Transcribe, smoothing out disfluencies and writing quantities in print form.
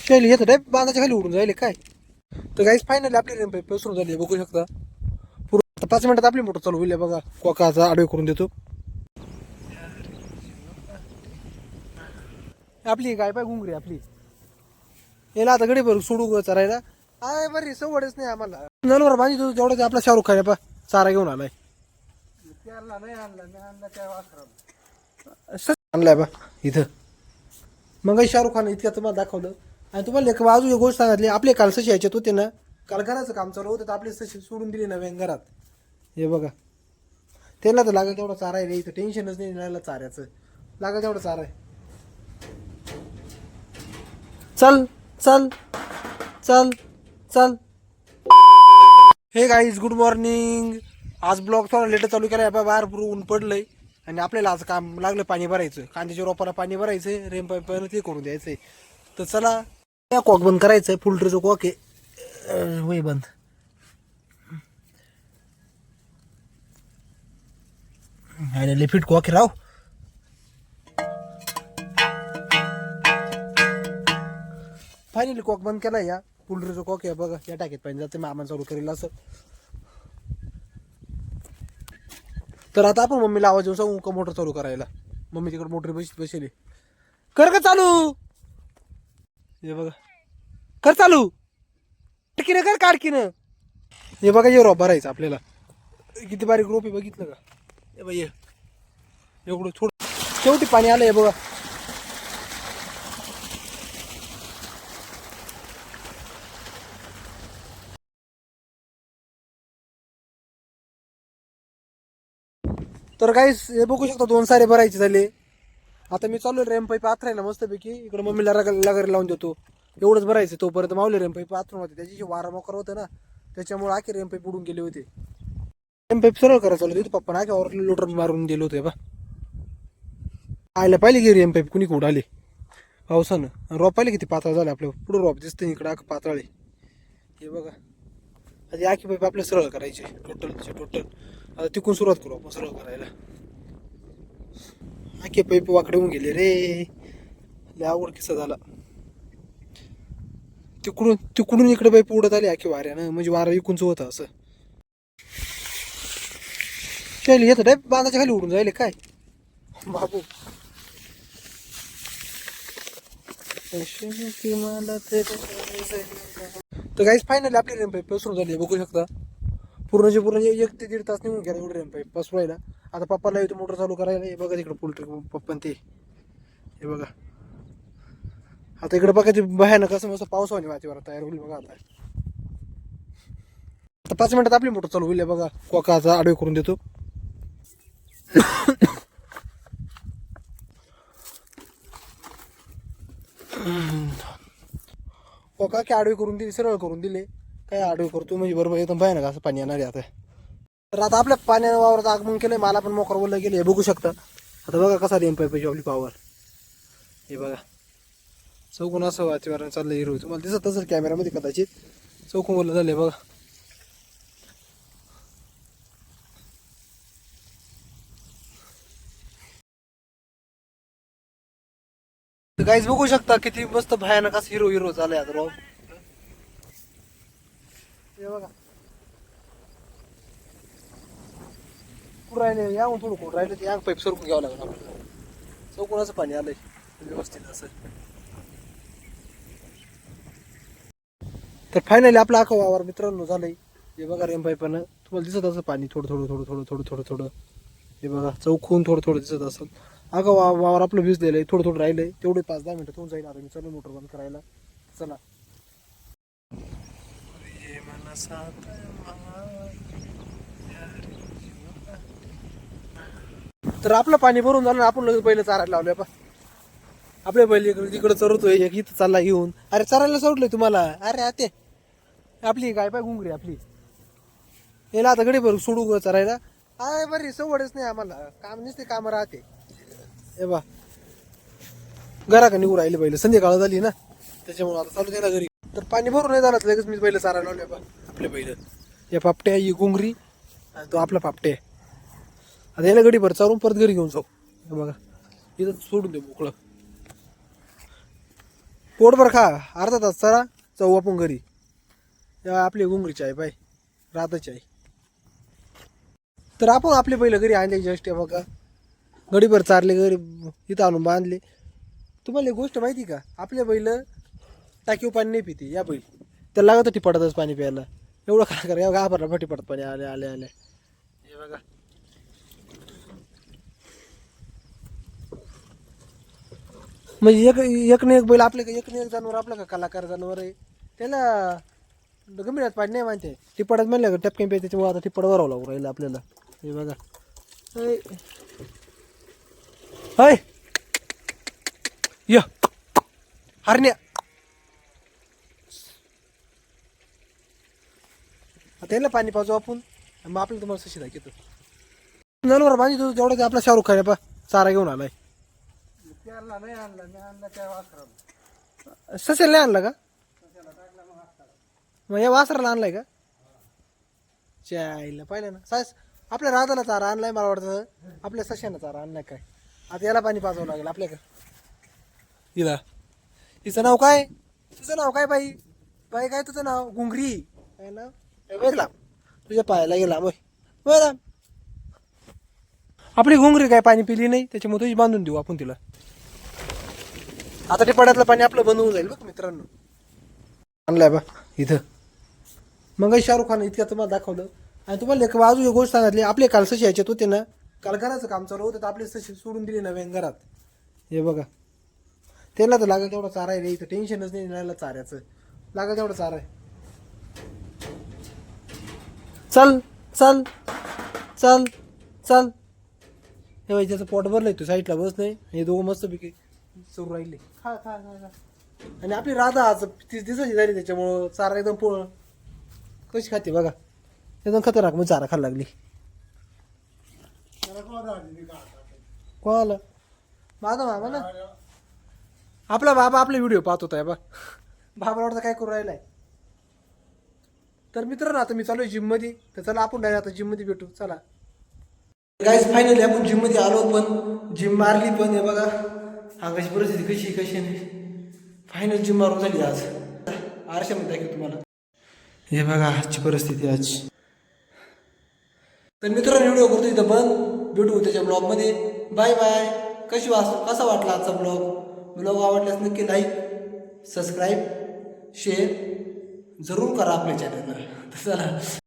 त्याला येतं डायरेक्ट बांधाच्या खाली उडून जाईल काय. तर काहीच फायनली आपली रेम पाईप सुरू झाली बघू शकता. पूर्ण 5 मिनिटात आपली मोटर चालू होईल बघा. कोकाचा आडवे करून देतो. आपली गाय पाय घुंगरी आपली याला आता गडी भरून सोडू चरायला. आय बरी सवडच नाही आम्हाला. नलवर बांधितो तेवढं आपला शाहरुख खान पा चारा घेऊन आलाय. आणलाय बा इथं. मग शाहरुख खान इतक्या तुम्हाला दाखवलं. आणि तुम्हाला एक बाजू एक गोष्ट सांगितली. आपले काल सशी याच्यात होते ना. काल घराचं काम चालू होतं तर आपली सशी सोडून दिली नव्या घरात. हे बघा त्याला तर लागेल तेवढा चारा आहे रे. इथं टेन्शनच नाही राहिलं चाऱ्याचं. लागेल तेवढा चारा आहे. चल चल चल चल. हे गाईज गुड मॉर्निंग. आज ब्लॉग थोडा लेट चालू केला. बाहेर पुरं ऊन पडलंय आणि आपल्याला आज काम लागलं पाणी भरायचं. कांद्याच्या रोपाला पाणी भरायचं. रेम पाईप ते करून द्यायचंय. तर चला त्या कॉक बंद करायचंय. फुलट्रीचं कॉक आहे होय बंद. लिफिट कॉक राव. फायनली कॉक बंद केला. या पुलरीचं कॉक आहे बघा. या टाकीत पाहिजे जाते मामा चालू करेल असं. तर आता आपण मम्मीला आवाज येऊन सांगू का मोटर चालू करायला. मम्मी तिकडे मोटर बसली. कर का चालू. हे बघा कर चालू. टिकीनं कर काडकीनं. हे बघा हे रोप भरायचं आपल्याला. किती बारीक रोप आहे बघितलं का. हे बाई एवढं थोडं शेवटी पाणी आलंय बघा. तर काहीच हे बघू शकता 2 सारे भरायचे झाले. आता मी चालू रेम पाईप आथरायला मस्तपैकी. इकडे मम्मीला लगारी लावून देतो. एवढंच भरायचं. तोपर्यंत मावले रेम पाईप आथरून होते. त्याची वारा मोकर होतं ना त्याच्यामुळे आखे रेम पाईप उडून गेले होते. रेम पाईप सरळ करायला चालू होते. पप्पा आखे ऑर लोटर मारून दिले होते बा. आयला पाहिले की रेम पाईप कुणी कुठं आले पावसानं. रोप पाहिले किती पातळ झाले आपल्या पुढं रोप दिसतं इकडं आख पातळ आहे. हे बघा आधी आखी पाईप आपल्या सरळ करायचे टोटल. आता तिकून सुरुवात करू आपण सरळ करायला. आखे पाईप वाकडे होऊन गेले रे. लय आवड किस्सा झाला. तिकडून इकडे पाईप उडत आले आखी वाऱ्यानं. म्हणजे वारा इकूनच होतं असं. त्याला येतं डायरेक्ट बांधाच्या खाली उडून जाईल काय बाबू. तर काहीच फायनली आपली रेम पाईप सुरू झाली बघू शकता. पूर्णचे पूर्ण 1 ते 1.5 तास निघून गेला एवढं रेम पाईप पसवायला. आता पप्पाला येतो मोटर चालू करायला. हे बघा तिकडे पोल्ट्री पप्पा ते. हे बघा आता इकडे बघा ते भयानक असं मस्त पावसाने वातीवर तयार होईल बघा. आता 5 मिनिटात आपली मोटर चालू होईल बघा. कोकाचा आडवे करून देतो. कोका की आडवे करून दिले सरळ करून दिले. काय आडवे करतो म्हणजे बरोबर एकदम भयानक असं पाणी येणार आहे आता. तर आता आपल्या पाण्यानं वावरात आगमन केलंय. मला पण मोकर बोललं गेले. हे बघू शकता. आता बघा कसा रेम पाईप आपली पावर. हे बघा चौकून असं वातावरण चाललं हिरो. तुम्हाला दिसत असेल कॅमेरामध्ये कदाचित. चौकून बोललं झालंय बघा. तर काहीच बघू शकता किती मस्त भयानक असं हिरो झालंय आता राव. हे बघा कुठं राहिले या थोडं कुठं राहिले ते पाईप सरकून घ्यावं लागलं आपल्याला. चौकून असं पाणी आलंय व्यवस्थित असं. तर फायनली आपला अख्खा वावर मित्रांनो झालंय. हे बघा रेम पाईपानं तुम्हाला दिसत असं पाणी थोडं. हे बघा चौकून थोडं दिसत असेल. अगं वावर आपलं भिजलेलं आहे. थोडं राहिलंय. तेवढे 5-10 मिनिटात होऊन जाईल. आता मी चालू मोटर बंद करायला. चला तर आपलं पाणी भरून झालं. आपण लगेच बैल चारायला लावले बा. आपले बैल इकडे चरतोय. एक इथं चालला घेऊन. अरे चरायला सोडलंय तुम्हाला. अरे आते आपली गाय पाय घुंगरी आपली याला आता गडी भरून सोडू चरायला. आय बरी सवडच नाही आम्हाला. काम नसते काम राहते. हे बा घरा का निघू राहिले बैल. संध्याकाळ झाली ना त्याच्यामुळे आता चालू द्यायला घरी. तर पाणी भरून नाही झालं लगेच मी बैल चारायला लावले बा. आपले बैल या पापट्या ही घुंगरी आणि तो आपला पापटे. आता याला गडी भर चारून परत घरी घेऊन जाऊ. बघा इथं सोडून दे मोकळं. पोटभर खा, अर्धा तास चला जाऊ आपण घरी. आपली घुंगरीची आहे पाय, राधाची आहे. तर आपण आपले बैल घरी आणले जस्ट बघा, गडीभर चारले, घरी इथं आणून बांधले. तुम्हाला एक गोष्ट माहिती का, आपले बैल टाकीव पाणी नाही पिते. या बैल त्याला लागत होती पडतच पाणी प्यायला. एवढं काय करा, या घाबरला फटी पडत पाणी आले आले आले. हे बघा म्हणजे एक ना एक बैल आपल्या का, एक ना एक जनावर आपलं का कलाकार जनावर आहे. त्याला गंभीरात पाणी नाही मानते. टिपडत म्हणलं का टपके पे, त्याच्यामुळे आता टिपड वरावं लागू राहिलं आपल्याला. हे बघा हाय य हरण्या. त्याला पाणी पाजू आपण, मग आपल्याला तुम्हाला सशी दाखवतो. जनावर बांधतो तेवढं ते आपला शाहरुख खान पा चारा घेऊन आलाय. ससेल नाही आणला का, मग या वासराला आणलाय का. चायला पाहिलं ना सास, आपल्या राधाला चारा आणलाय. मला वाटतं आपल्या सशानं चारा आणलाय काय. आता याला पाणी पाजावं लागेल आपल्या का. तिला तिचं नाव काय, तुझं नाव काय बाई, बाई काय तुझं नाव. घुंगरी काय नाव, बघला तुझ्या पायाला गेला बरं. आपली घुंगरी काय पाणी पिली नाही, त्याच्यामुळे तुझी बांधून देऊ आपण तिला. आता ते पड्यातलं पाणी आपलं बंद होऊन जाईल बघ मित्रांनो. आणलाय बा इथं. मग शाहरुख खान इतक्या तुम्हाला दाखवलं. आणि तुम्हाला एक बाजू एक गोष्ट सांगितली, आपले काल सशी याच्यात होते ना, काल घराचं काम चालू होतं तर आपले सशी सोडून दिली नव्यान घरात. हे बघा त्याला तर लागेल तेवढा चारा आहे रे, इथं टेन्शनच नाही राहिलं चाऱ्याचं. लागेल तेवढा चारा आहे. चल चल चल चल. हे त्याचं पोट भरलंय, तू साईडला बस नाही. हे दोघं मस्त पैकी चोरू राहिले. खा खा खा खा. आणि आपली राधा आज 30 दिवसाची झाली, त्याच्यामुळं चारा एकदम पोळ कशी खाते बघा, एकदम खतरनाक. मग चारा खायला लागली. कोणाला, माझा मामा ना, आपला बाबा आपले व्हिडिओ पाहत होता बा. बाबा वाटतं काय करू राहिलाय. तर मित्रांनो आता मी चालू आहे जिम मध्ये, तर चला आपण डायरेक्ट आता जिम मध्ये भेटू. चला गाईज, फायनली आपण जिम मध्ये आलो, पण जिम मारली पण. हे बघा अंगाची परिस्थिती कशी कशी नाही. फायनल जिम मारून झाली आज. आरशामध्ये दाखवतो तुम्हाला. हे बघा आजची परिस्थिती आज. तर मित्रांनो व्हिडिओ करतो इथं बंद, भेटू त्याच्या ब्लॉगमध्ये. Bye bye. कसा वाटला आजचा ब्लॉग आवडल्यास नक्की लाईक सबस्क्राईब शेअर जरूर करा आपल्या चॅनलला. चला.